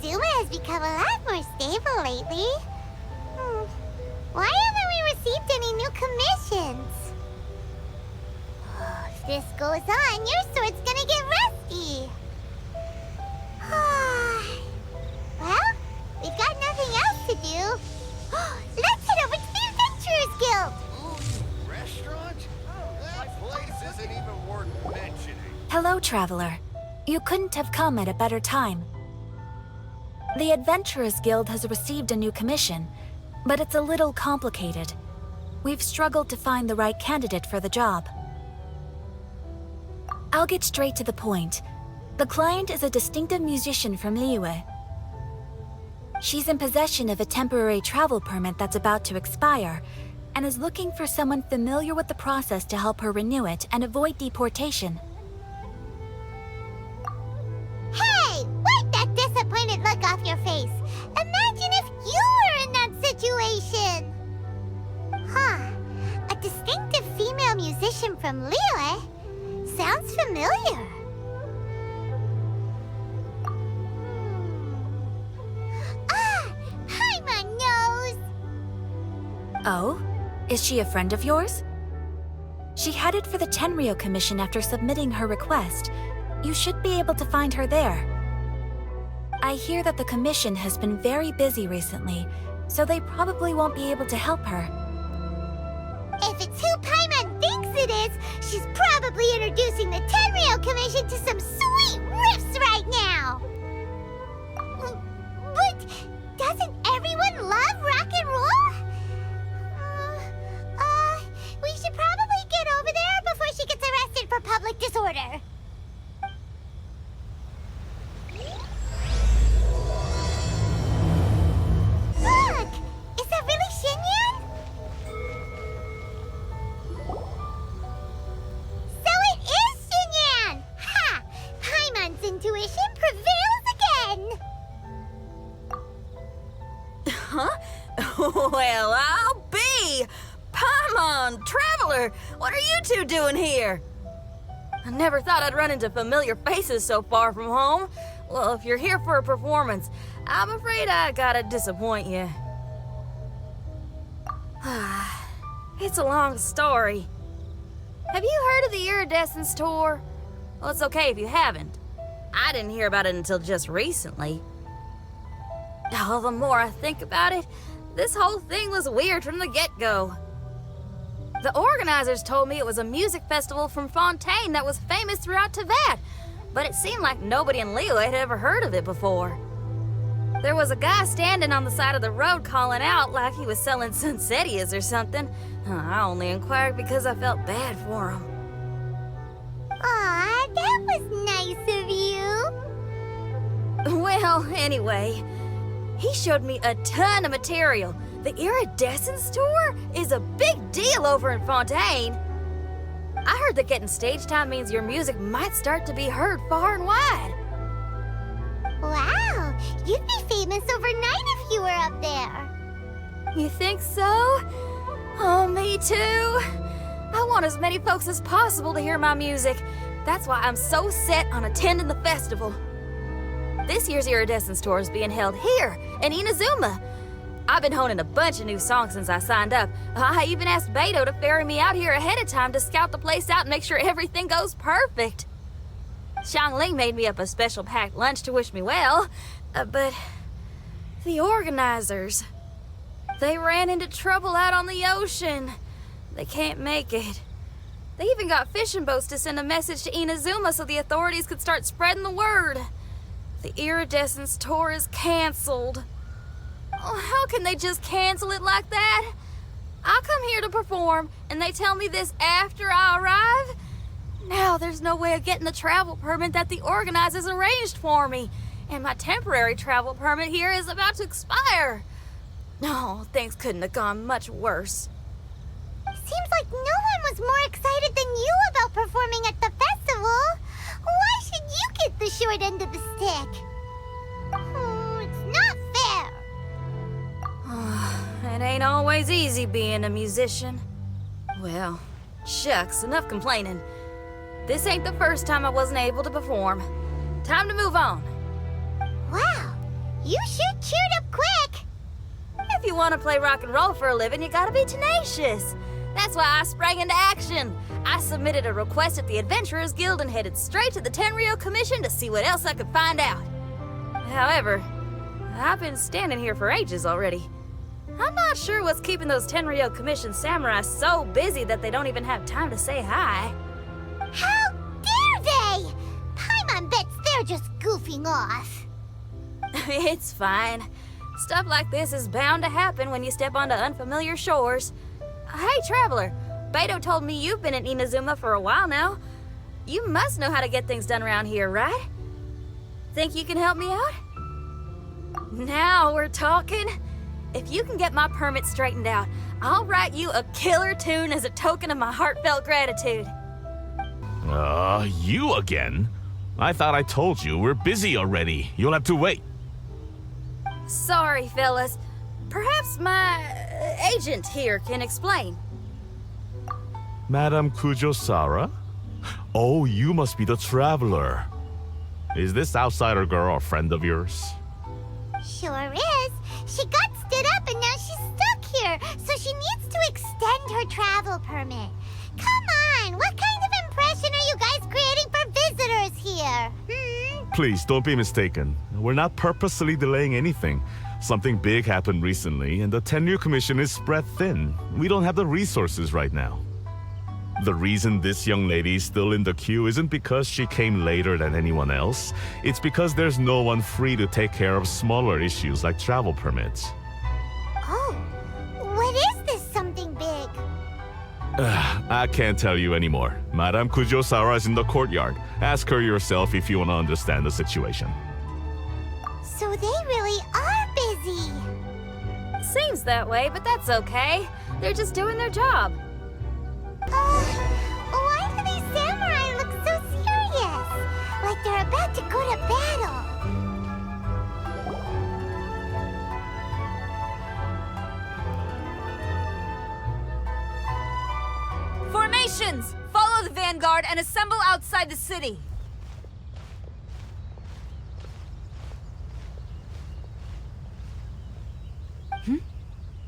Inazuma has become a lot more stable lately. Why haven't we received any new commissions? If this goes on, your sword's gonna get rusty. Well, we've got nothing else to do. Let's head over to the Adventurers Guild. Ooh, restaurant? That place isn't even worth mentioning. Hello, traveler. You couldn't have come at a better time. The Adventurers Guild has received a new commission, but it's a little complicated. We've struggled to find the right candidate for the job. I'll get straight to the point. The client is a distinctive musician from Liyue. She's in possession of a temporary travel permit that's about to expire, and is looking for someone familiar with the process to help her renew it and avoid deportation. Hey, wipe that disappointed look off your face. Imagine if you were in that situation. A distinctive female musician from Liyue? Sounds familiar. Paimon knows. Oh? Is she a friend of yours? She headed for the Tenryou Commission after submitting her request. You should be able to find her there. I hear that the commission has been very busy recently, so they probably won't be able to help her. If it's who Paimon thinks it is, she's probably introducing the Tenryou Commission to some sweet riffs right now. But doesn't everyone love rock and roll? We should probably get over there before she gets arrested for public disorder. Look! Is that really Xinyan? So it is Xinyan! Ha! Paimon's intuition prevails again! Huh? Well, I'll be! Paimon, Traveler, what are you two doing here? I never thought I'd run into familiar faces so far from home. Well, if you're here for a performance, I'm afraid I gotta disappoint you. It's a long story. Have you heard of the Iridescence Tour? Well, it's okay if you haven't. I didn't hear about it until just recently. Oh, the more I think about it, this whole thing was weird from the get-go. The organizers told me it was a music festival from Fontaine that was famous throughout Teyvat, but it seemed like nobody in Liyue had ever heard of it before. There was a guy standing on the side of the road calling out like he was selling Sunsetias or something. I only inquired because I felt bad for him. Aw, that was nice of you. Well, anyway, he showed me a ton of material. The Iridescence Tour is a big deal over in Fontaine. I heard that getting stage time means your music might start to be heard far and wide. Wow, you'd be famous overnight if you were up there. You think so? Oh, me too. I want as many folks as possible to hear my music. That's why I'm so set on attending the festival. This year's Iridescence Tour is being held here in Inazuma. I've been honing a bunch of new songs since I signed up. I even asked Beidou to ferry me out here ahead of time to scout the place out and make sure everything goes perfect. Xiangling made me up a special packed lunch to wish me well, but the organizers, they ran into trouble out on the ocean. They can't make it. They even got fishing boats to send a message to Inazuma so the authorities could start spreading the word. The Iridescence Tour is canceled. Oh, how can they just cancel it like that? I come here to perform, and they tell me this after I arrive? Now there's no way of getting the travel permit that the organizers arranged for me, and my temporary travel permit here is about to expire. No, things couldn't have gone much worse. Seems like no one was more excited than you about performing at the festival. Why should you get the short end of the stick? It's not fair. It ain't always easy being a musician. Well, shucks, enough complaining. This ain't the first time I wasn't able to perform. Time to move on. Wow, You sure cheered up quick. If you want to play rock and roll for a living, you gotta be tenacious. That's why I sprang into action. I submitted a request at the Adventurers Guild and headed straight to the Tenryou Commission to see what else I could find out. However, I've been standing here for ages already. I'm not sure what's keeping those Tenryou Commission samurai so busy that they don't even have time to say hi. How dare they? Paimon bets they're just goofing off. It's fine. Stuff like this is bound to happen when you step onto unfamiliar shores. Hey, Traveler, Beto told me you've been in Inazuma for a while now. You must know how to get things done around here, right? Think you can help me out? Now we're talking. If you can get my permit straightened out, I'll write you a killer tune as a token of my heartfelt gratitude. You again? I thought I told you we're busy already. You'll have to wait. Sorry, fellas. Perhaps my agent here can explain. Madame Kujosara? Oh, you must be the traveler. Is this outsider girl a friend of yours? Sure is. She got stood up and now she's stuck here, so she needs to extend her travel permit. Come on, what kind of impression are you guys creating for visitors here? Please, don't be mistaken. We're not purposely delaying anything. Something big happened recently, and the Tenryou Commission is spread thin. We don't have the resources right now. The reason this young lady's still in the queue isn't because she came later than anyone else. It's because there's no one free to take care of smaller issues like travel permits. Oh, what is this something big? I can't tell you anymore. Madame Kujosara is in the courtyard. Ask her yourself if you want to understand the situation. So they really are busy. Seems that way, but that's okay. They're just doing their job. Why do these samurai look so serious? Like they're about to go to battle. Formations! Follow the vanguard and assemble outside the city.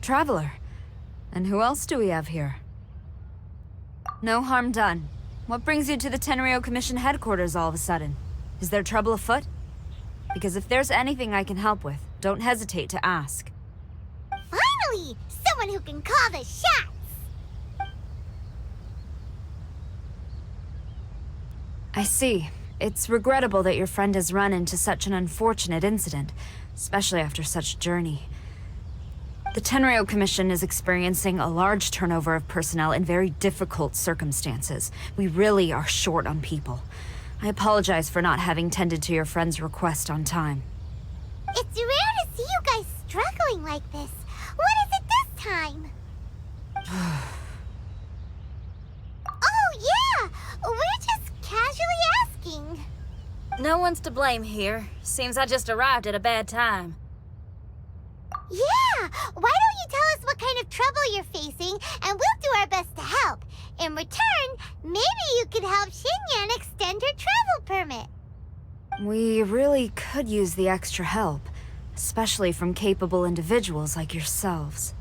Traveler. And who else do we have here? No harm done. What brings you to the Tenryou Commission headquarters all of a sudden? Is there trouble afoot? Because if there's anything I can help with, don't hesitate to ask. Finally! Someone who can call the shots! I see. It's regrettable that your friend has run into such an unfortunate incident, especially after such a journey. The Tenryou Commission is experiencing a large turnover of personnel in very difficult circumstances. We really are short on people. I apologize for not having tended to your friend's request on time. It's rare to see you guys struggling like this. What is it this time? Oh, yeah! We're just casually asking. No one's to blame here. Seems I just arrived at a bad time. Yeah! Why don't you tell us what kind of trouble you're facing, and we'll do our best to help. In return, maybe you could help Xinyan extend her travel permit. We really could use the extra help, especially from capable individuals like yourselves.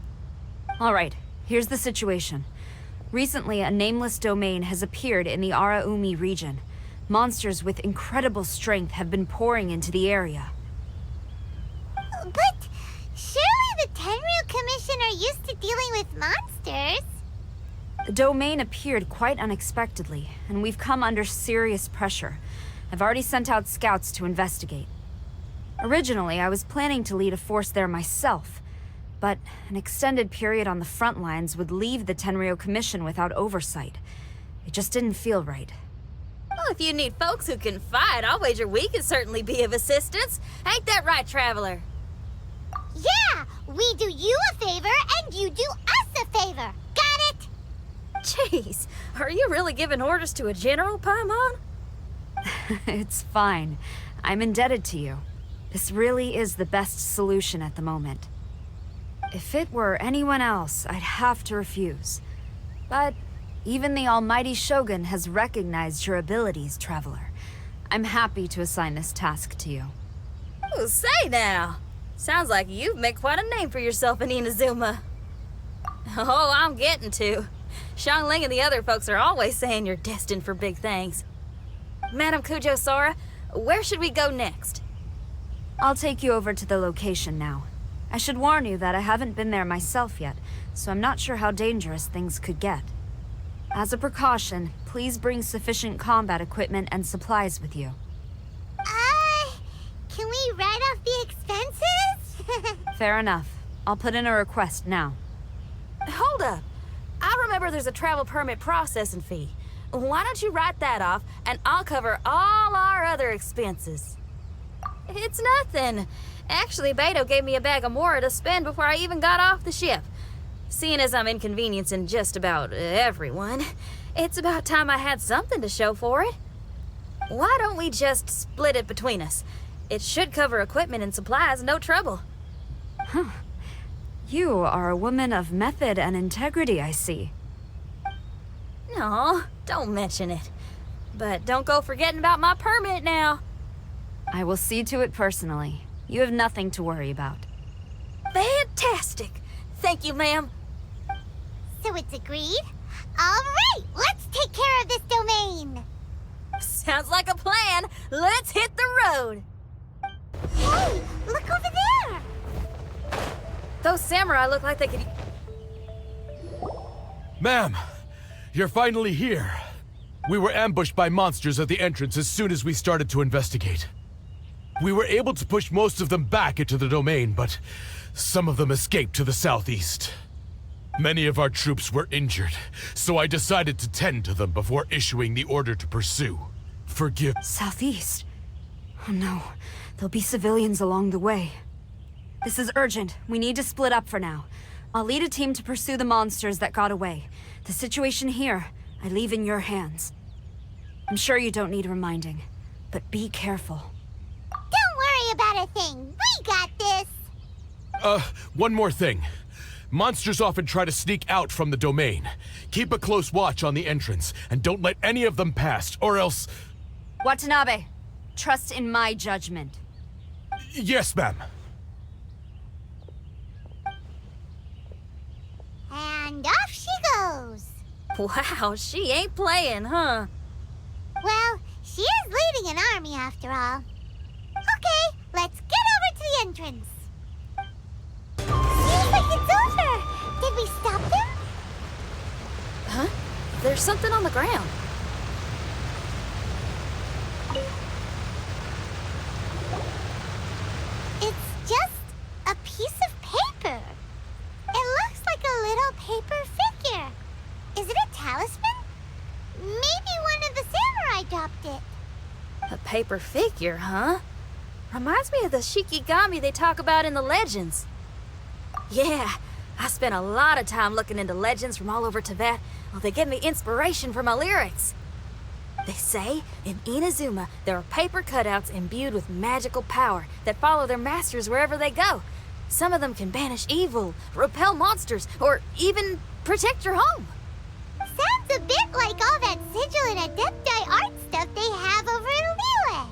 All right, here's the situation. Recently, a nameless domain has appeared in the Araumi region. Monsters with incredible strength have been pouring into the area. But surely the Tenryou Commission are used to dealing with monsters. The domain appeared quite unexpectedly, and we've come under serious pressure. I've already sent out scouts to investigate. Originally, I was planning to lead a force there myself, but an extended period on the front lines would leave the Tenryou Commission without oversight. It just didn't feel right. Well, if you need folks who can fight, I'll wager we can certainly be of assistance. Ain't that right, Traveler? Yeah! We do you a favor, and you do us a favor. Got it? Jeez, are you really giving orders to a general, Paimon? It's fine. I'm indebted to you. This really is the best solution at the moment. If it were anyone else, I'd have to refuse. But even the almighty Shogun has recognized your abilities, Traveler. I'm happy to assign this task to you. Oh, say now. Sounds like you've made quite a name for yourself in Inazuma. Oh, I'm getting to. Xiangling and the other folks are always saying you're destined for big things. Madam Kujo Sora, where should we go next? I'll take you over to the location now. I should warn you that I haven't been there myself yet, so I'm not sure how dangerous things could get. As a precaution, please bring sufficient combat equipment and supplies with you. Can we write off the expenses? Fair enough. I'll put in a request now. Hold up. I remember there's a travel permit processing fee. Why don't you write that off, and I'll cover all our other expenses. It's nothing. Actually, Beto gave me a bag of Mora to spend before I even got off the ship. Seeing as I'm inconveniencing just about everyone, it's about time I had something to show for it. Why don't we just split it between us? It should cover equipment and supplies, no trouble. You are a woman of method and integrity, I see. No, don't mention it. But don't go forgetting about my permit now. I will see to it personally. You have nothing to worry about. Fantastic. Thank you, ma'am. So it's agreed? Alright, let's take care of this domain! Sounds like a plan. Let's hit the road. Hey, look over there! Those samurai look like they could... Ma'am, you're finally here. We were ambushed by monsters at the entrance as soon as we started to investigate. We were able to push most of them back into the domain, but some of them escaped to the southeast. Many of our troops were injured, so I decided to tend to them before issuing the order to pursue. Forgive... Southeast? Oh no, there'll be civilians along the way. This is urgent. We need to split up for now. I'll lead a team to pursue the monsters that got away. The situation here, I leave in your hands. I'm sure you don't need reminding, but be careful. Don't worry about a thing. We got this. One more thing. Monsters often try to sneak out from the domain. Keep a close watch on the entrance, and don't let any of them pass, or else... Watanabe, trust in my judgment. Yes, ma'am. And off she goes. Wow, she ain't playing, huh? Well, she is leading an army after all. Okay, let's get over to the entrance. Seems like it's over. Did we stop them? Huh? There's something on the ground. It's just a piece of paper. It looks like a little paper figure. Is it a talisman? Maybe one of the samurai dropped it. A paper figure, huh? Reminds me of the Shikigami they talk about in the legends. Yeah, I spent a lot of time looking into legends from all over Tibet. Well, they give me inspiration for my lyrics. They say in Inazuma there are paper cutouts imbued with magical power that follow their masters wherever they go. Some of them can banish evil, repel monsters, or even protect your home. Sounds a bit like all that sigil and adepti art stuff they have over in Liyue.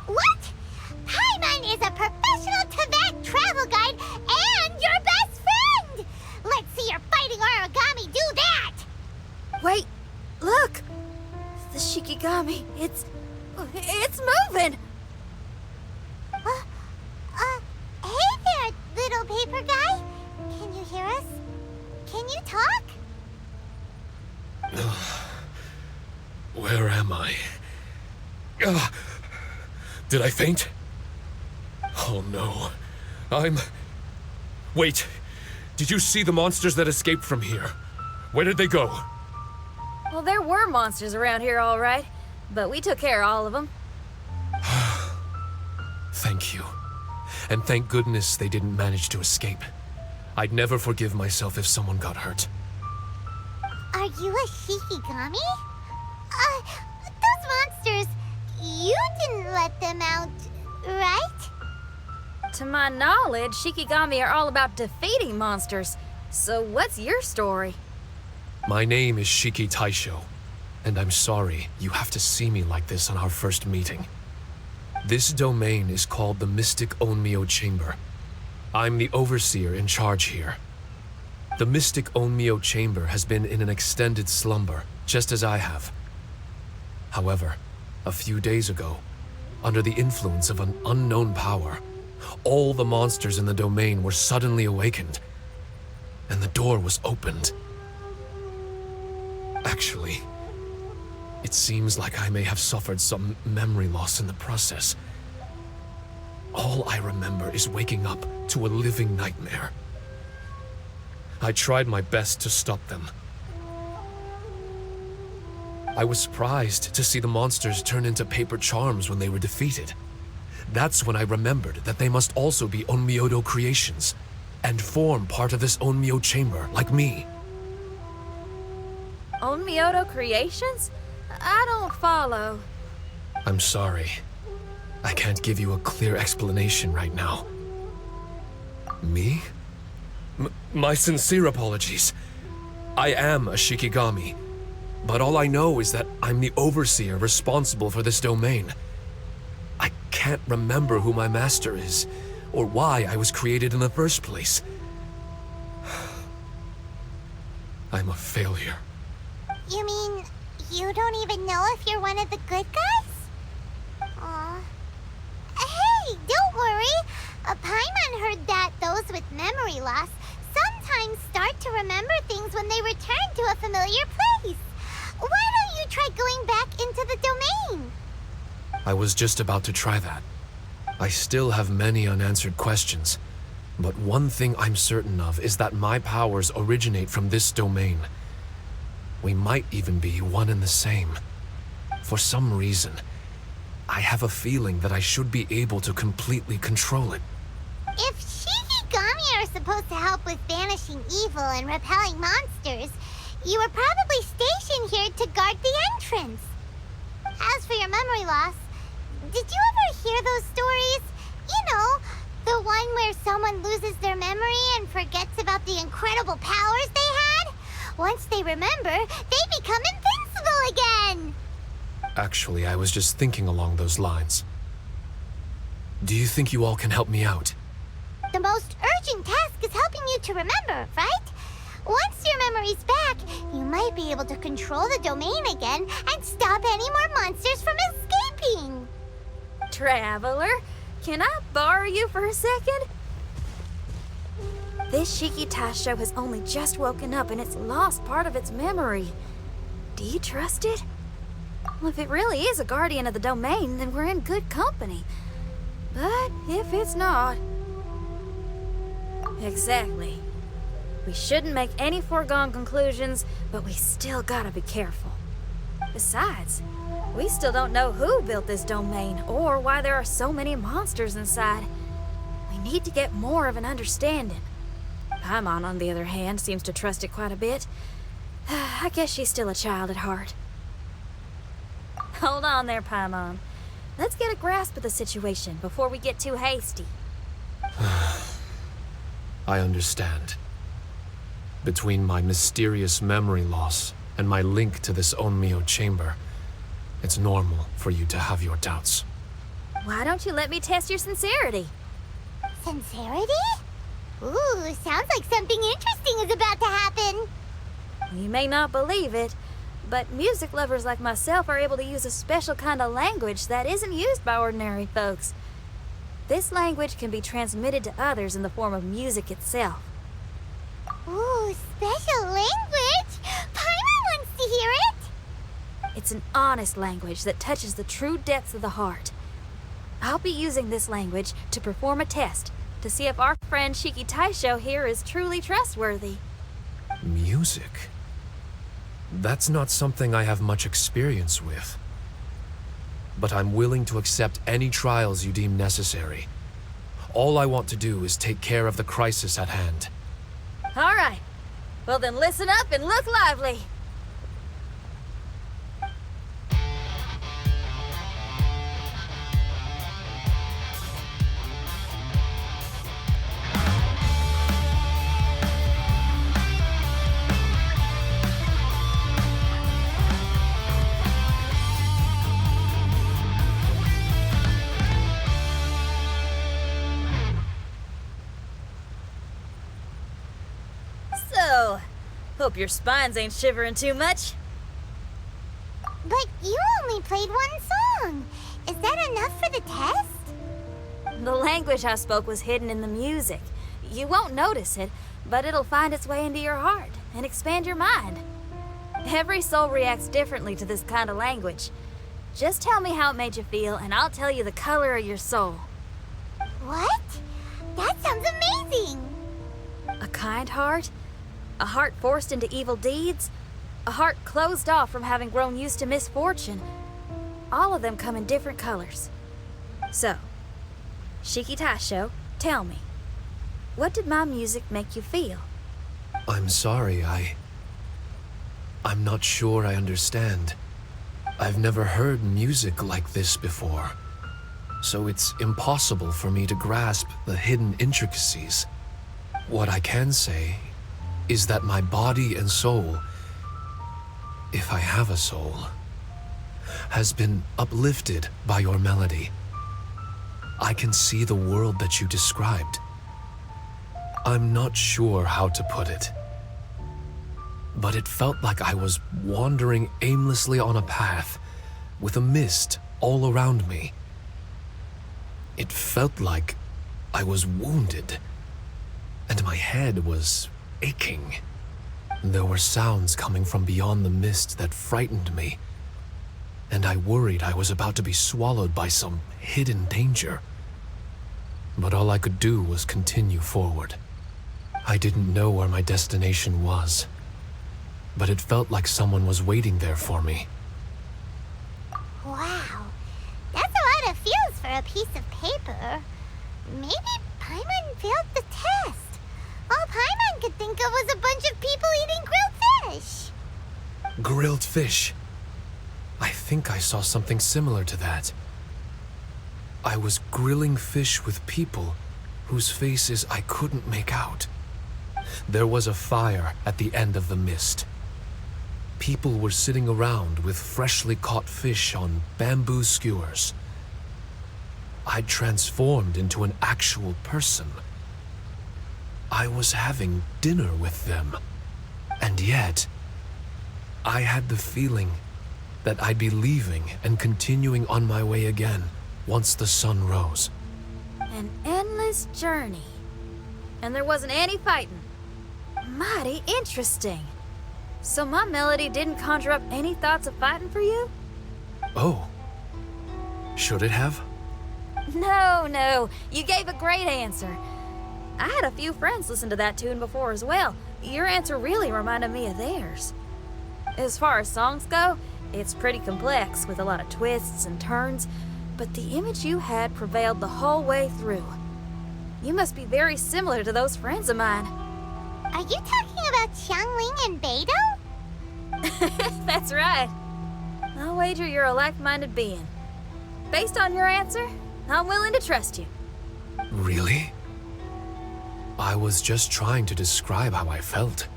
What? Paimon is a professional Tibet travel guide and your best friend! Let's see your fighting origami do that! Wait, look! The Shikigami, it's moving! Hey there, little paper guy. Can you hear us? Can you talk? Where am I? Did I faint? Oh no. Wait. Did you see the monsters that escaped from here? Where did they go? Well, there were monsters around here, all right. But we took care of all of them. Thank you. And thank goodness they didn't manage to escape. I'd never forgive myself if someone got hurt. Are you a Shikigami? Those monsters, you didn't let them out, right? To my knowledge, Shikigami are all about defeating monsters. So what's your story? My name is Shiki Taisho, and I'm sorry you have to see me like this on our first meeting. This domain is called the Mystic Onmyo Chamber. I'm the overseer in charge here. The Mystic Onmyo Chamber has been in an extended slumber, just as I have. However, a few days ago, under the influence of an unknown power, all the monsters in the domain were suddenly awakened, and the door was opened. Actually, it seems like I may have suffered some memory loss in the process. All I remember is waking up to a living nightmare. I tried my best to stop them. I was surprised to see the monsters turn into paper charms when they were defeated. That's when I remembered that they must also be Onmyodo creations, and form part of this Onmyo chamber, like me. Onmyodo creations? I don't follow. I'm sorry. I can't give you a clear explanation right now. Me? My sincere apologies. I am a Shikigami, but all I know is that I'm the overseer responsible for this domain. I can't remember who my master is, or why I was created in the first place. I'm a failure. You mean you don't even know if you're one of the good guys? Aw. Hey, don't worry. Paimon heard that those with memory loss sometimes start to remember things when they return to a familiar place. Why don't you try going back into the domain? I was just about to try that. I still have many unanswered questions, but one thing I'm certain of is that my powers originate from this domain. We might even be one and the same. For some reason, I have a feeling that I should be able to completely control it. If Shikigami are supposed to help with banishing evil and repelling monsters, you were probably stationed here to guard the entrance. As for your memory loss, did you ever hear those stories? You know, the one where someone loses their memory and forgets about the incredible powers they had? Once they remember, they become invincible again! Actually, I was just thinking along those lines. Do you think you all can help me out? The most urgent task is helping you to remember, right? Once your memory's back, you might be able to control the domain again and stop any more monsters from escaping. Traveler, can I borrow you for a second? This Shiki Taisho has only just woken up and it's lost part of its memory. Do you trust it? Well, if it really is a guardian of the domain, then we're in good company. But if it's not... Exactly. We shouldn't make any foregone conclusions, but we still gotta be careful. Besides, we still don't know who built this domain or why there are so many monsters inside. We need to get more of an understanding. Paimon, on the other hand, seems to trust it quite a bit. I guess she's still a child at heart. Hold on there, Paimon. Let's get a grasp of the situation before we get too hasty. I understand. Between my mysterious memory loss and my link to this Onmyo chamber, it's normal for you to have your doubts. Why don't you let me test your sincerity? Sincerity? Ooh, sounds like something interesting is about to happen. You may not believe it, but music lovers like myself are able to use a special kind of language that isn't used by ordinary folks. This language can be transmitted to others in the form of music itself. Ooh, special language? Paimon wants to hear it. It's an honest language that touches the true depths of the heart. I'll be using this language to perform a test to see if our friend Shiki Taisho here is truly trustworthy. Music? That's not something I have much experience with. But I'm willing to accept any trials you deem necessary. All I want to do is take care of the crisis at hand. All right. Well then listen up and look lively. Hope your spines ain't shivering too much. But you only played one song. Is that enough for the test? The language I spoke was hidden in the music. You won't notice it, but it'll find its way into your heart and expand your mind. Every soul reacts differently to this kind of language. Just tell me how it made you feel, and I'll tell you the color of your soul. What? That sounds amazing! A kind heart? A heart forced into evil deeds? A heart closed off from having grown used to misfortune? All of them come in different colors. So, Shiki Taisho, tell me, what did my music make you feel? I'm sorry, I'm not sure I understand. I've never heard music like this before, so it's impossible for me to grasp the hidden intricacies. What I can say is that my body and soul, if I have a soul, has been uplifted by your melody. I can see the world that you described. I'm not sure how to put it, but it felt like I was wandering aimlessly on a path with a mist all around me. It felt like I was wounded, and my head was aching. There were sounds coming from beyond the mist that frightened me, and I worried I was about to be swallowed by some hidden danger. But all I could do was continue forward. I didn't know where my destination was, but it felt like someone was waiting there for me. Wow, that's a lot of feels for a piece of paper. Maybe Paimon failed the test. All Paimon could think of was a bunch of people eating grilled fish. Grilled fish. I think I saw something similar to that. I was grilling fish with people whose faces I couldn't make out. There was a fire at the end of the mist. People were sitting around with freshly caught fish on bamboo skewers. I'd transformed into an actual person. I was having dinner with them. And yet, I had the feeling that I'd be leaving and continuing on my way again once the sun rose. An endless journey. And there wasn't any fighting. Mighty interesting. So my melody didn't conjure up any thoughts of fighting for you? Oh. Should it have? No. You gave a great answer. I had a few friends listen to that tune before as well. Your answer really reminded me of theirs. As far as songs go, it's pretty complex with a lot of twists and turns, but the image you had prevailed the whole way through. You must be very similar to those friends of mine. Are you talking about Xiangling and Beidou? That's right. I'll wager you're a like-minded being. Based on your answer, I'm willing to trust you. Really? I was just trying to describe how I felt.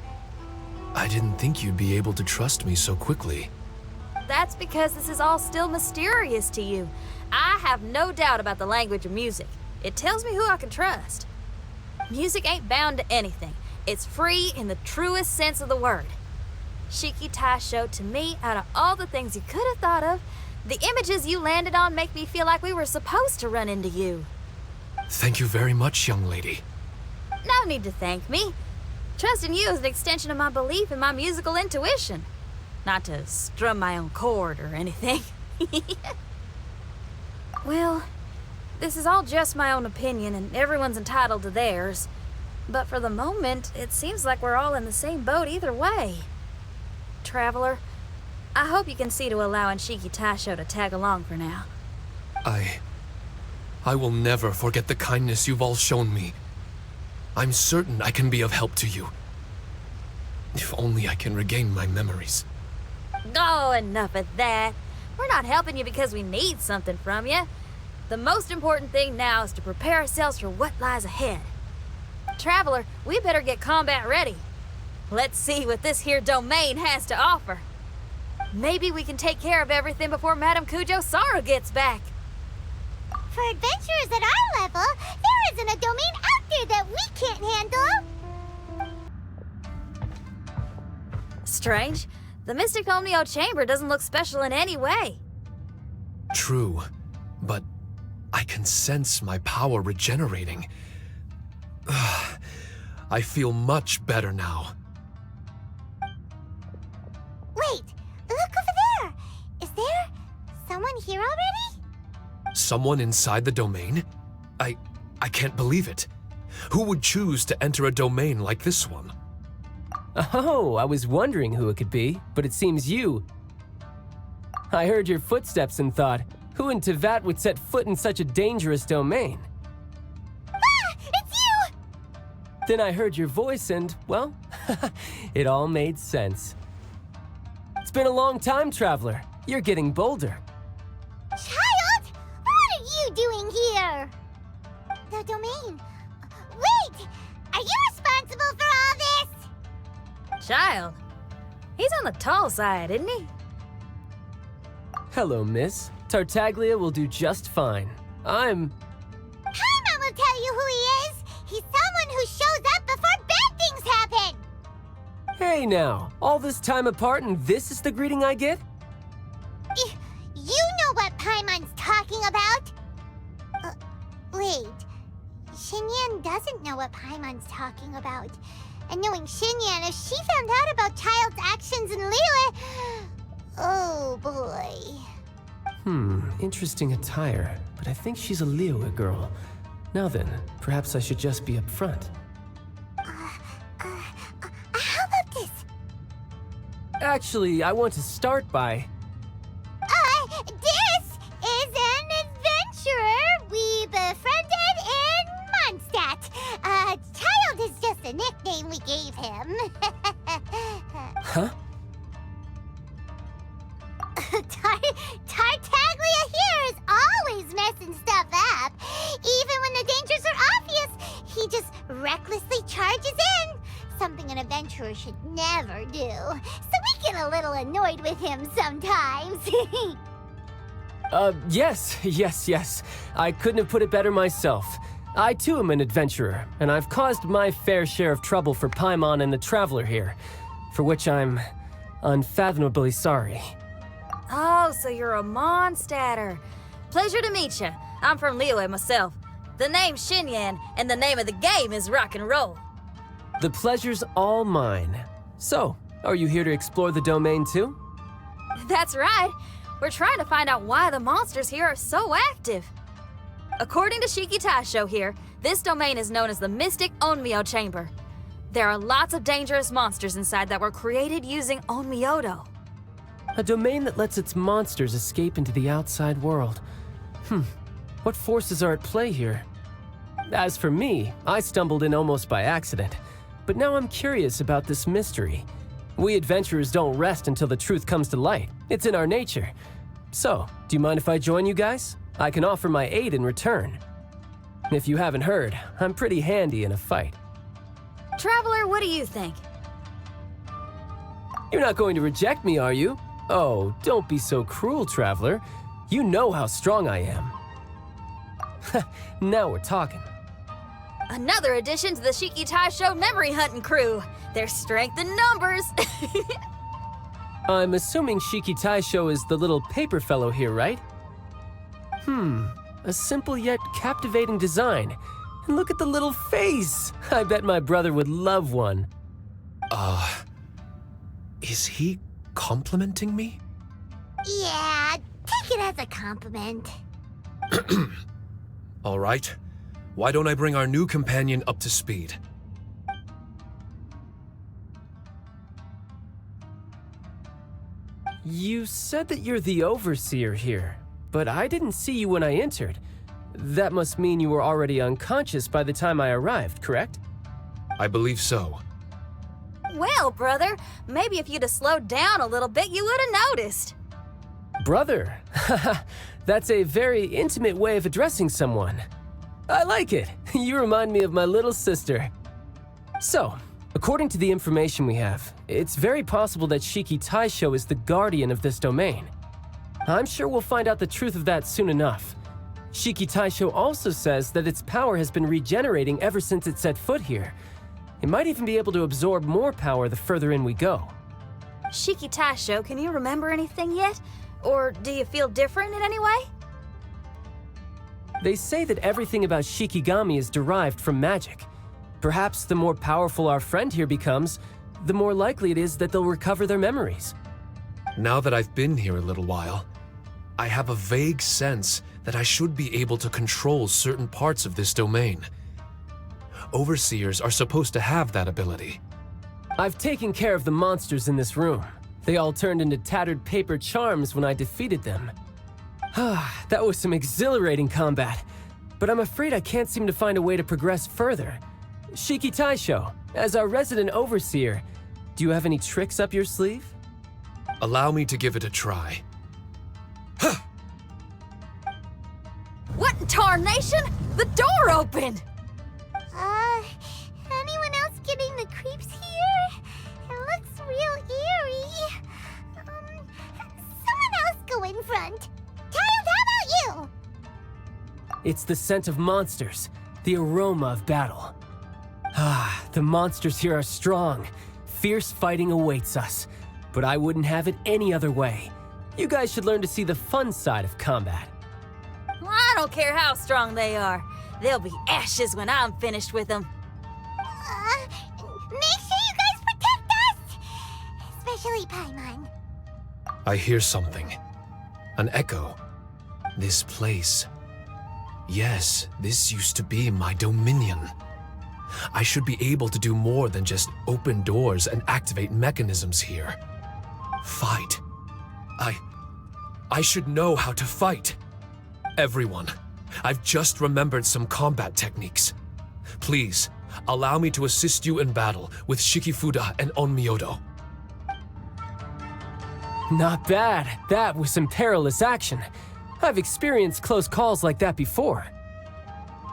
I didn't think you'd be able to trust me so quickly. That's because this is all still mysterious to you. I have no doubt about the language of music. It tells me who I can trust. Music ain't bound to anything. It's free in the truest sense of the word. Shiki Taisho, to me, out of all the things you could have thought of, the images you landed on make me feel like we were supposed to run into you. Thank you very much, young lady. No need to thank me. Trusting you is an extension of my belief in my musical intuition. Not to strum my own chord or anything. Well, this is all just my own opinion, and everyone's entitled to theirs. But for the moment, it seems like we're all in the same boat either way. Traveler, I hope you can see to allowing Shiki Taisho to tag along for now. I will never forget the kindness you've all shown me. I'm certain I can be of help to you. If only I can regain my memories. Oh, enough of that. We're not helping you because we need something from you. The most important thing now is to prepare ourselves for what lies ahead. Traveler, we better get combat ready. Let's see what this here domain has to offer. Maybe we can take care of everything before Madame Kujo-Sara gets back. For adventurers at our level, there isn't a domain out there that we can't handle. strange. The Mystic Omnio Chamber doesn't look special in any way. True, but I can sense my power regenerating. I feel much better now. Wait, look over there! Is there someone here already? Someone inside the domain? I can't believe it. Who would choose to enter a domain like this one? Oh, I was wondering who it could be, but it seems you. I heard your footsteps and thought, who in Teyvat would set foot in such a dangerous domain? Ah! It's you! Then I heard your voice and, well, it all made sense. It's been a long time, Traveler. You're getting bolder. Child! What are you doing here? The domain. Wait! Are you responsible for all this? Child. He's on the tall side, isn't he? Hello, miss. Tartaglia will do just fine. Paimon will tell you who he is. He's someone who shows up before bad things happen. Hey now, all this time apart and this is the greeting I get? You know what Paimon's talking about? Wait. Xinyan doesn't know what Paimon's talking about. And knowing Xinyan, if she found out about Child's actions in Liyue... Oh, boy. Interesting attire, but I think she's a Liyue girl. Now then, perhaps I should just be upfront. How about this? Actually, I want to start by... This is an adventurer we befriended in Mondstadt. Child is just a nickname we gave him. Huh? Tartaglia here is always messing stuff up. Even when the dangers are obvious, he just recklessly charges in. Something an adventurer should never do. So we get a little annoyed with him sometimes. Yes. I couldn't have put it better myself. I too am an adventurer, and I've caused my fair share of trouble for Paimon and the Traveler here, for which I'm unfathomably sorry. Oh, so you're a Mondstadter. Pleasure to meet you. I'm from Liyue myself. The name's Xinyan, and the name of the game is rock and roll. The pleasure's all mine. So, are you here to explore the domain too? That's right. We're trying to find out why the monsters here are so active. According to Shiki Taisho here, this domain is known as the Mystic Onmyo Chamber. There are lots of dangerous monsters inside that were created using Onmyodo. A domain that lets its monsters escape into the outside world. What forces are at play here? As for me, I stumbled in almost by accident. But now I'm curious about this mystery. We adventurers don't rest until the truth comes to light. It's in our nature. So, do you mind if I join you guys? I can offer my aid in return. If you haven't heard, I'm pretty handy in a fight. Traveler, what do you think? You're not going to reject me, are you? Oh, don't be so cruel, Traveler. You know how strong I am. Now we're talking. Another addition to the Shiki Taisho memory hunting crew. There's strength in numbers. I'm assuming Shiki Taisho is the little paper fellow here, right? A simple yet captivating design. And look at the little face! I bet my brother would love one. Is he complimenting me? Yeah, take it as a compliment. All right. Why don't I bring our new companion up to speed? You said that you're the Overseer here, but I didn't see you when I entered. That must mean you were already unconscious by the time I arrived, correct? I believe so. Well, brother, maybe if you'd have slowed down a little bit, you would have noticed. Brother? That's a very intimate way of addressing someone. I like it. You remind me of my little sister. So, according to the information we have, it's very possible that Shiki Taisho is the guardian of this domain. I'm sure we'll find out the truth of that soon enough. Shiki Taisho also says that its power has been regenerating ever since it set foot here. It might even be able to absorb more power the further in we go. Shiki Taisho, can you remember anything yet? Or do you feel different in any way? They say that everything about Shikigami is derived from magic. Perhaps the more powerful our friend here becomes, the more likely it is that they'll recover their memories. Now that I've been here a little while, I have a vague sense that I should be able to control certain parts of this domain. Overseers are supposed to have that ability. I've taken care of the monsters in this room. They all turned into tattered paper charms when I defeated them. That was some exhilarating combat, but I'm afraid I can't seem to find a way to progress further. Shiki Taisho, as our resident overseer, do you have any tricks up your sleeve? Allow me to give it a try. What in tarnation? The door opened! Anyone else getting the creeps here? It looks real eerie. Someone else go in front. Child, how about you? It's the scent of monsters, the aroma of battle. The monsters here are strong. Fierce fighting awaits us, but I wouldn't have it any other way. You guys should learn to see the fun side of combat. I don't care how strong they are. They'll be ashes when I'm finished with them. Make sure you guys protect us! Especially Paimon. I hear something. An echo. This place. Yes, this used to be my dominion. I should be able to do more than just open doors and activate mechanisms here. Fight. I should know how to fight. Everyone, I've just remembered some combat techniques. Please, allow me to assist you in battle with Shikifuda and Onmyodo. Not bad. That was some perilous action. I've experienced close calls like that before.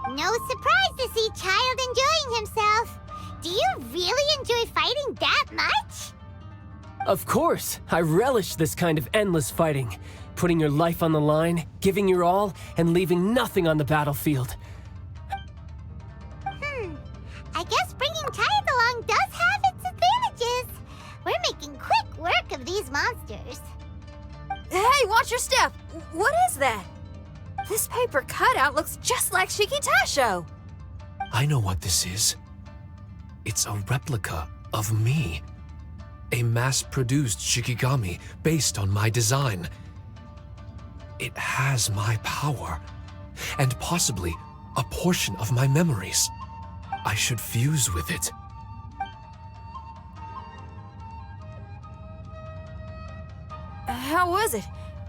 No surprise to see Child enjoying himself. Do you really enjoy fighting that much? Of course, I relish this kind of endless fighting. Putting your life on the line, giving your all, and leaving nothing on the battlefield. I guess bringing Child along does have its advantages. We're making quick work of these monsters. Hey, watch your step! What is that? This paper cutout looks just like Shiki Taisho. I know what this is. It's a replica of me. A mass-produced Shikigami based on my design. It has my power, and possibly a portion of my memories. I should fuse with it. How was it?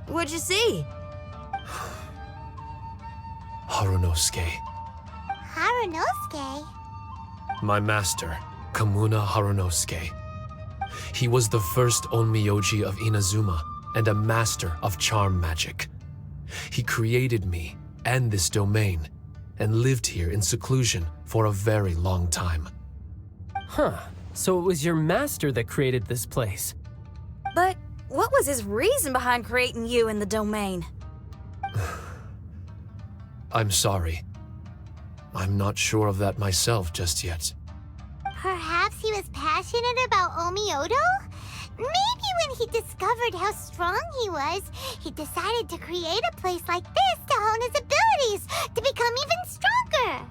What'd you see? Harunosuke. Harunosuke? My master, Kamuna Harunosuke. He was the first Onmyoji of Inazuma and a master of charm magic. He created me and this domain and lived here in seclusion for a very long time. Huh, so it was your master that created this place. But what was his reason behind creating you in the domain? I'm sorry. I'm not sure of that myself just yet. Perhaps he was passionate about Onmyodo? Maybe when he discovered how strong he was, he decided to create a place like this to hone his abilities, to become even stronger.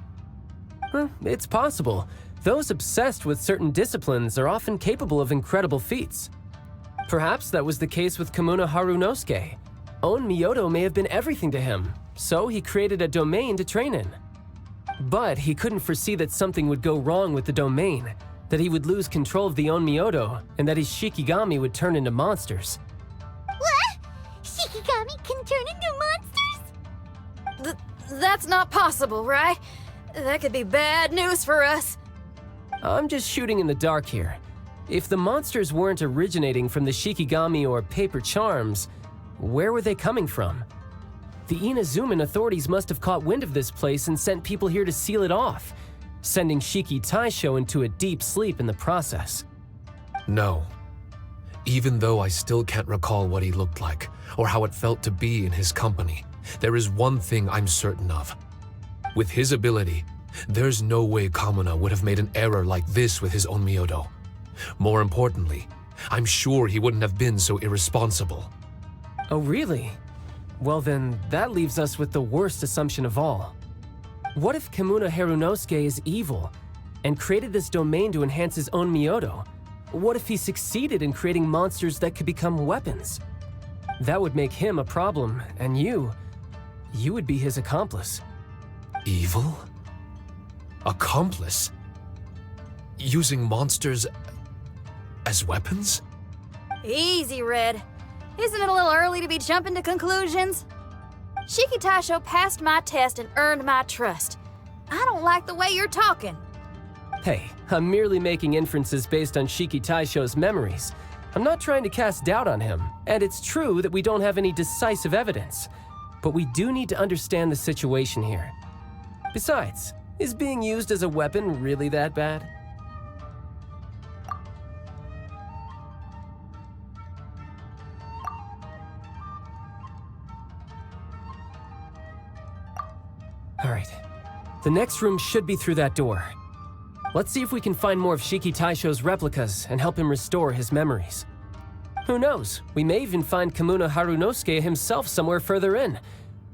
It's possible. Those obsessed with certain disciplines are often capable of incredible feats. Perhaps that was the case with Kamuna Harunosuke. Onmyodo may have been everything to him, so he created a domain to train in. But he couldn't foresee that something would go wrong with the domain, that he would lose control of the Onmyodo, and that his Shikigami would turn into monsters. What? Shikigami can turn into monsters? That's not possible, right? That could be bad news for us. I'm just shooting in the dark here. If the monsters weren't originating from the Shikigami or paper charms, where were they coming from? The Inazuman authorities must have caught wind of this place and sent people here to seal it off, sending Shiki Taisho into a deep sleep in the process. No. Even though I still can't recall what he looked like, or how it felt to be in his company, there is one thing I'm certain of. With his ability, there's no way Kamuna would have made an error like this with his Onmyodo. More importantly, I'm sure he wouldn't have been so irresponsible. Oh, really? Well then, that leaves us with the worst assumption of all. What if Kimuna Harunosuke is evil and created this domain to enhance his own Myoto? What if he succeeded in creating monsters that could become weapons? That would make him a problem, and you would be his accomplice. Evil? Accomplice? Using monsters as weapons? Easy, Red. Isn't it a little early to be jumping to conclusions? Shiki Taisho passed my test and earned my trust. I don't like the way you're talking. Hey, I'm merely making inferences based on Shiki Taisho's memories. I'm not trying to cast doubt on him, and it's true that we don't have any decisive evidence. But we do need to understand the situation here. Besides, is being used as a weapon really that bad? Alright, the next room should be through that door. Let's see if we can find more of Shiki Taisho's replicas and help him restore his memories. Who knows, we may even find Kimuna Harunosuke himself somewhere further in.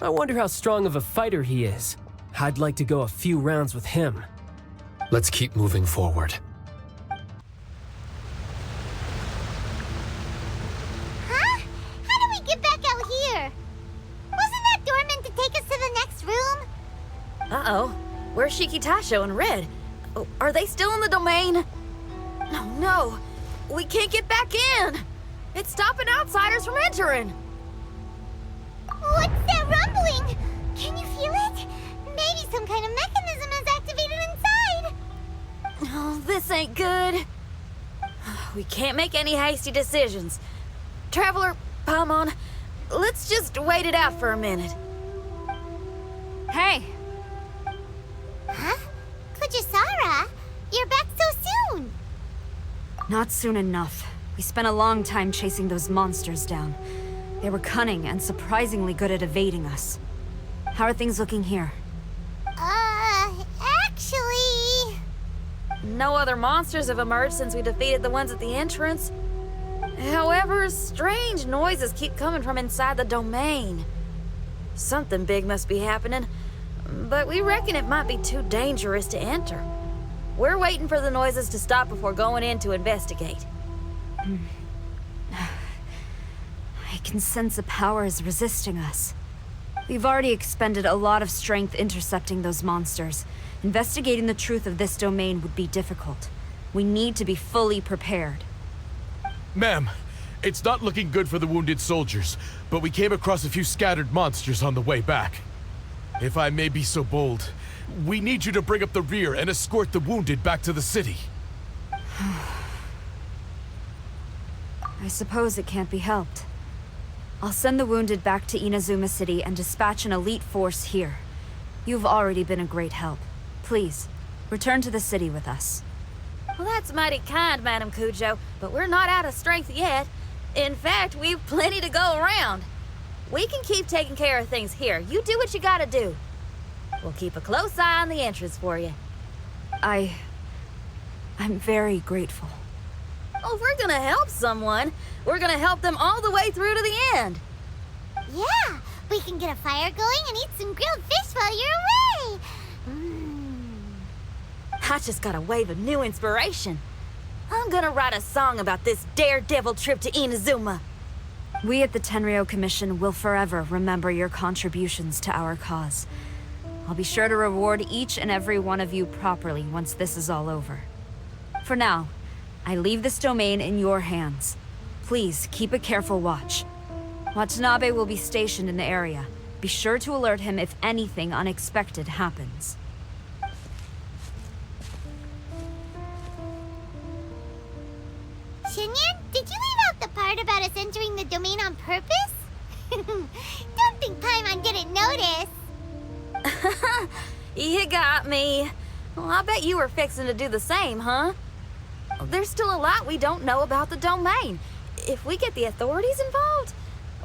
I wonder how strong of a fighter he is. I'd like to go a few rounds with him. Let's keep moving forward. Huh? How do we get back out here? Wasn't that door meant to take us to the next room? Uh-oh. Where's Shiki Taisho and Red? Oh, are they still in the domain? Oh, no. We can't get back in. It's stopping outsiders from entering. What's that rumbling? Can you feel it? Maybe some kind of mechanism is activated inside. Oh, this ain't good. We can't make any hasty decisions. Traveler, Paimon, let's just wait it out for a minute. Hey, Huh? Kujisara, you're back so soon. not soon enough. We spent a long time chasing those monsters down. They were cunning and surprisingly good at evading us. How are things looking here? Actually... No other monsters have emerged since we defeated the ones at the entrance. However, strange noises keep coming from inside the domain. Something big must be happening, but we reckon it might be too dangerous to enter. We're waiting for the noises to stop before going in to investigate. I can sense a power is resisting us. We've already expended a lot of strength intercepting those monsters. Investigating the truth of this domain would be difficult. We need to be fully prepared. Ma'am, it's not looking good for the wounded soldiers, but we came across a few scattered monsters on the way back. If I may be so bold, we need you to bring up the rear and escort the wounded back to the city. I suppose it can't be helped. I'll send the wounded back to Inazuma City and dispatch an elite force here. You've already been a great help. Please, return to the city with us. Well, that's mighty kind, Madam Kujo, but we're not out of strength yet. In fact, we've plenty to go around. We can keep taking care of things here. You do what you gotta do. We'll keep a close eye on the entrance for you. I'm very grateful. Oh, if we're gonna help someone, we're gonna help them all the way through to the end. Yeah, we can get a fire going and eat some grilled fish while you're away. I just got a wave of new inspiration. I'm gonna write a song about this daredevil trip to Inazuma. We at the Tenryou Commission will forever remember your contributions to our cause. I'll be sure to reward each and every one of you properly once this is all over. For now, I leave this domain in your hands. Please keep a careful watch. Watanabe will be stationed in the area. Be sure to alert him if anything unexpected happens. Shinyan, did you leave out the part about us entering the domain on purpose? Don't think Paimon didn't notice. You got me. Well, I bet you were fixing to do the same, huh? There's still a lot we don't know about the domain. If we get the authorities involved,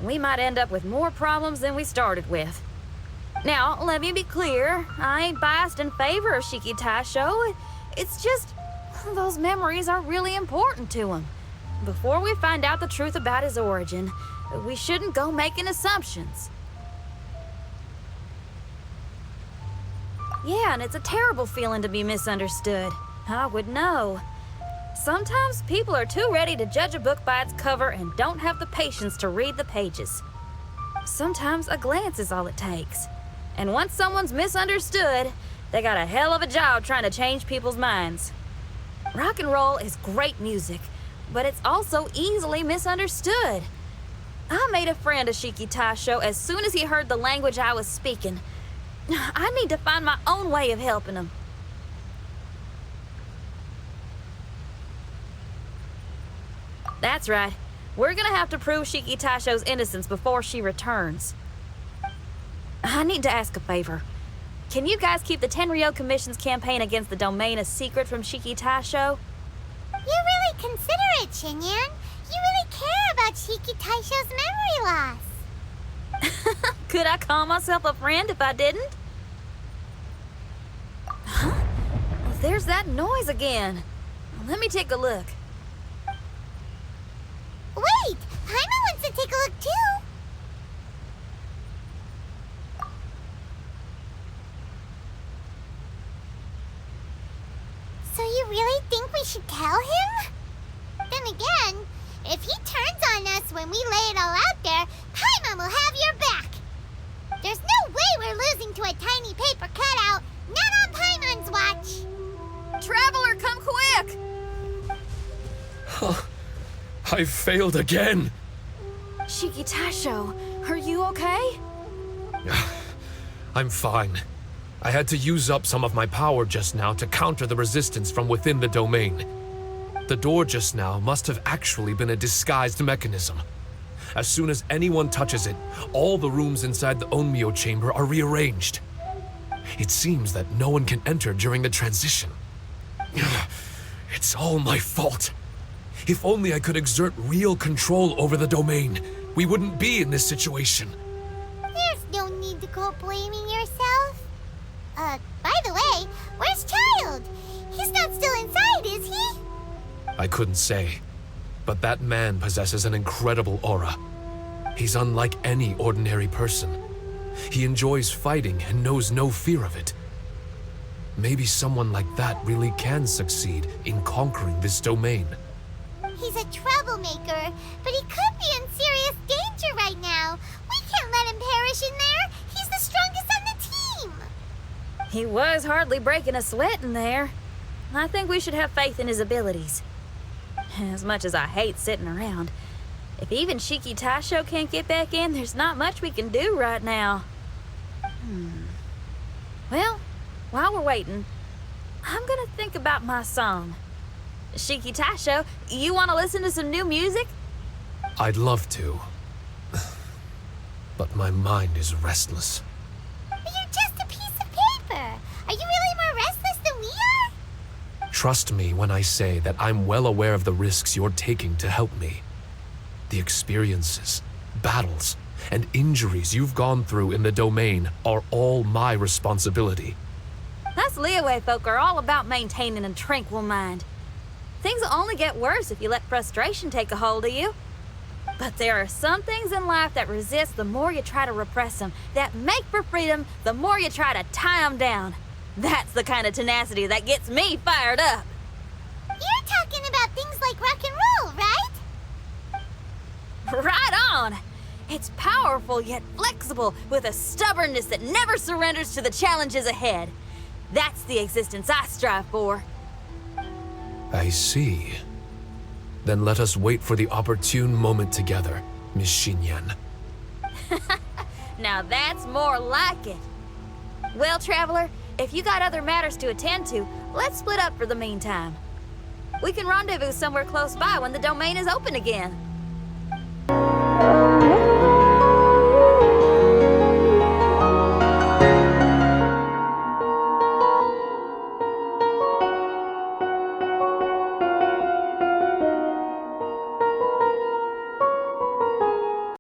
we might end up with more problems than we started with. Now, let me be clear. I ain't biased in favor of Shiki Taisho. It's just, those memories are really important to him. before we find out the truth about his origin, we shouldn't go making assumptions. Yeah, and it's a terrible feeling to be misunderstood. I would know. Sometimes people are too ready to judge a book by its cover and don't have the patience to read the pages. Sometimes a glance is all it takes. And once someone's misunderstood, they got a hell of a job trying to change people's minds. Rock and roll is great music, but it's also easily misunderstood. I made a friend of Shiki Taisho as soon as he heard the language I was speaking. I need to find my own way of helping him. That's right. We're gonna have to prove Shiki Taisho's innocence before she returns. I need to ask a favor. Can you guys keep the Tenryou Commission's campaign against the domain a secret from Shiki Taisho? You're really considerate, Xinyan. You really care about Shiki Taisho's memory loss. Could I call myself a friend if I didn't? Huh? Well, there's that noise again. Let me take a look. Wait! Paimon wants to take a look too! So you really think we should tell him? Then again, if he turns on us when we lay it all out there, Paimon will have your back! There's no way we're losing to a tiny paper cutout, not on Paimon's watch! Traveler, come quick! I failed again. Shiki Taisho, are you okay? I'm fine. I had to use up some of my power just now to counter the resistance from within the domain. The door just now must have actually been a disguised mechanism. As soon as anyone touches it, all the rooms inside the Onmyo chamber are rearranged. It seems that no one can enter during the transition. It's all my fault. If only I could exert real control over the domain, we wouldn't be in this situation. There's no need to go blaming yourself. By the way, where's Child? He's not still inside, is he? I couldn't say, but that man possesses an incredible aura. He's unlike any ordinary person. He enjoys fighting and knows no fear of it. Maybe someone like that really can succeed in conquering this domain. He's a troublemaker, but he could be in serious danger right now. We can't let him perish in there. He's the strongest on the team. He was hardly breaking a sweat in there. I think we should have faith in his abilities. As much as I hate sitting around, if even Shiki Taisho can't get back in, there's not much we can do right now. Well, while we're waiting, I'm gonna think about my song. Shiki Taisho, you want to listen to some new music? I'd love to. But my mind is restless. But you're just a piece of paper. Are you really more restless than we are? Trust me when I say that I'm well aware of the risks you're taking to help me. The experiences, battles, and injuries you've gone through in the domain are all my responsibility. Us Liyue folk are all about maintaining a tranquil mind. Things will only get worse if you let frustration take a hold of you. But there are some things in life that resist the more you try to repress them, that make for freedom the more you try to tie them down. That's the kind of tenacity that gets me fired up. You're talking about things like rock and roll, right? Right on! It's powerful yet flexible, with a stubbornness that never surrenders to the challenges ahead. That's the existence I strive for. I see. Then let us wait for the opportune moment together, Miss Xinyan. Now that's more like it. Well, Traveler, if you got other matters to attend to, let's split up for the meantime. We can rendezvous somewhere close by when the domain is open again.